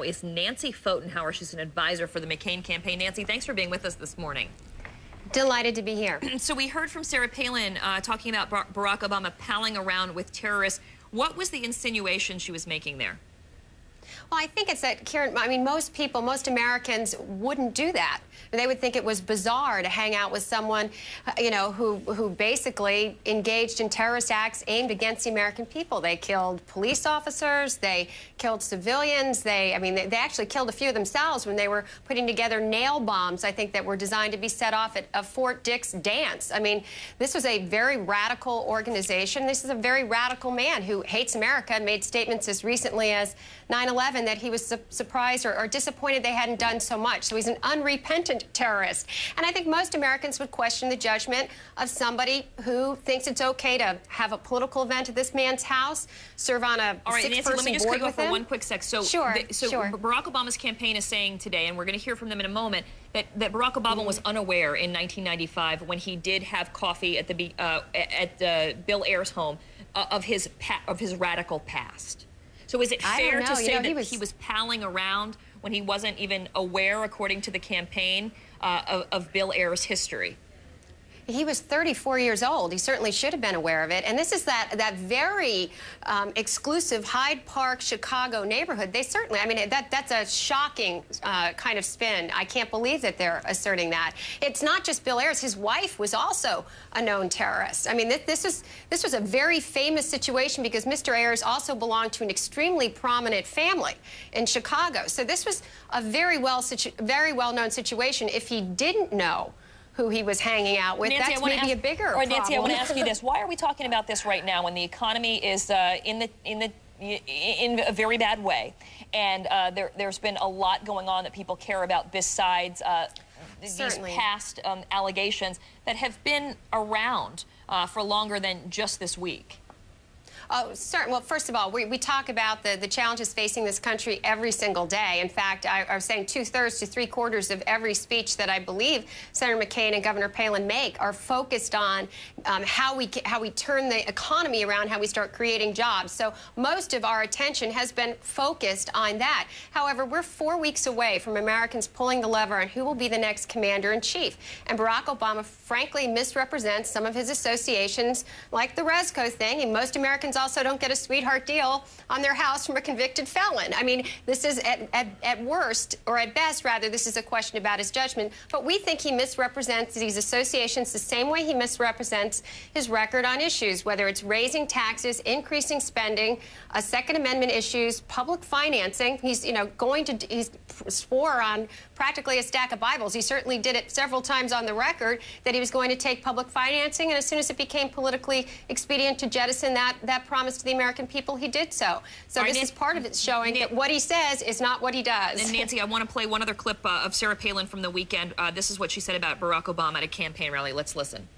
Is Nancy Pfotenhauer. She's an advisor for the McCain campaign. Nancy, thanks for being with us this morning. Delighted to be here. So we heard from Sarah Palin talking about Barack Obama palling around with terrorists. What was the insinuation she was making there? Well, I think it's that, Karen, I mean, most people, most Americans wouldn't do that. They would think it was bizarre to hang out with someone, you know, who basically engaged in terrorist acts aimed against the American people. They killed police officers, they killed civilians, they actually killed a few of themselves when they were putting together nail bombs, I think, that were designed to be set off at a Fort Dix dance. I mean, this was a very radical organization. This is a very radical man who hates America and made statements as recently as 9/11 that he was surprised or disappointed they hadn't done so much. So he's an unrepentant terrorist. And I think most Americans would question the judgment of somebody who thinks it's okay to have a political event at this man's house, serve on a All right, Nancy, let me just cut you off for one quick sec. So, sure. Barack Obama's campaign is saying today, and we're going to hear from them in a moment, that Barack Obama was unaware in 1995 when he did have coffee at Bill Ayers' home of his radical past. So is it fair to say that he was palling around when he wasn't even aware, according to the campaign, of Bill Ayers' history? He was 34 years old. He certainly should have been aware of it. And this is that very exclusive Hyde Park, Chicago neighborhood. They certainly, I mean, that's a shocking kind of spin. I can't believe that they're asserting that. It's not just Bill Ayers. His wife was also a known terrorist. I mean, this was a very famous situation because Mr. Ayers also belonged to an extremely prominent family in Chicago. So this was a very well-known situation. If he didn't know who he was hanging out with, Nancy, that's maybe a bigger problem. Nancy, I want to ask you this. Why are we talking about this right now when the economy is in a very bad way? And there's been a lot going on that people care about besides these past allegations that have been around for longer than just this week? Oh, certainly. Well, first of all, we talk about the challenges facing this country every single day. In fact, I was saying 2/3 to 3/4 of every speech that I believe Senator McCain and Governor Palin make are focused on how we turn the economy around, how we start creating jobs. So most of our attention has been focused on that. However, we're 4 weeks away from Americans pulling the lever on who will be the next commander-in-chief. And Barack Obama, frankly, misrepresents some of his associations, like the Resco thing, and most Americans also don't get a sweetheart deal on their house from a convicted felon. I mean, this is at worst, or at best, rather, this is a question about his judgment. But we think he misrepresents these associations the same way he misrepresents his record on issues, whether it's raising taxes, increasing spending, Second Amendment issues, public financing. He's, you know, he swore on practically a stack of Bibles. He certainly did it several times on the record that he was going to take public financing, and as soon as it became politically expedient to jettison that promise to the American people, he did so. So this is part of it showing that what he says is not what he does. And Nancy, I want to play one other clip of Sarah Palin from the weekend. This is what she said about Barack Obama at a campaign rally. Let's listen.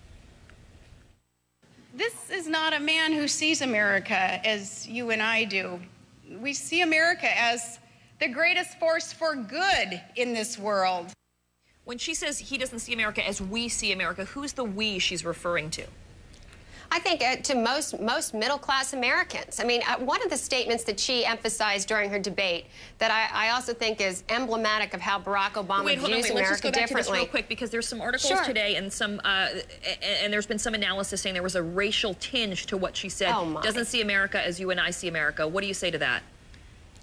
This is not a man who sees America as you and I do. We see America as the greatest force for good in this world. When she says he doesn't see America as we see America, who's the we she's referring to? I think to most middle-class Americans. I mean, one of the statements that she emphasized during her debate that I also think is emblematic of how Barack Obama views America Let's just go back differently. To this real quick, because there's some articles today and some and there's been some analysis saying there was a racial tinge to what she said. Oh my. Doesn't see America as you and I see America. What do you say to that?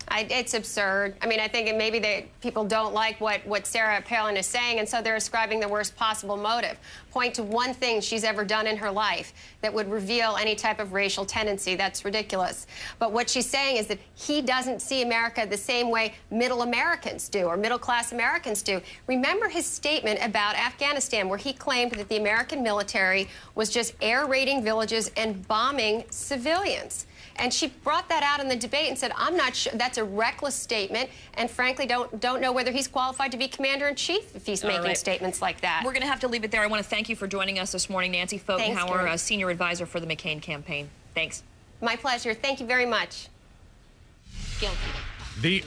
It's absurd. I mean, I think maybe people don't like what Sarah Palin is saying, and so they're ascribing the worst possible motive. Point to one thing she's ever done in her life that would reveal any type of racial tendency. That's ridiculous. But what she's saying is that he doesn't see America the same way middle Americans do, or middle-class Americans do. Remember his statement about Afghanistan, where he claimed that the American military was just air raiding villages and bombing civilians. And she brought that out in the debate and said, I'm not sure, that's a reckless statement, and frankly don't know whether he's qualified to be commander-in-chief if he's making statements like that. We're going to have to leave it there. I want to thank you for joining us this morning, Nancy Pfotenhauer, a senior advisor for the McCain campaign. Thanks. My pleasure. Thank you very much. Guilty. The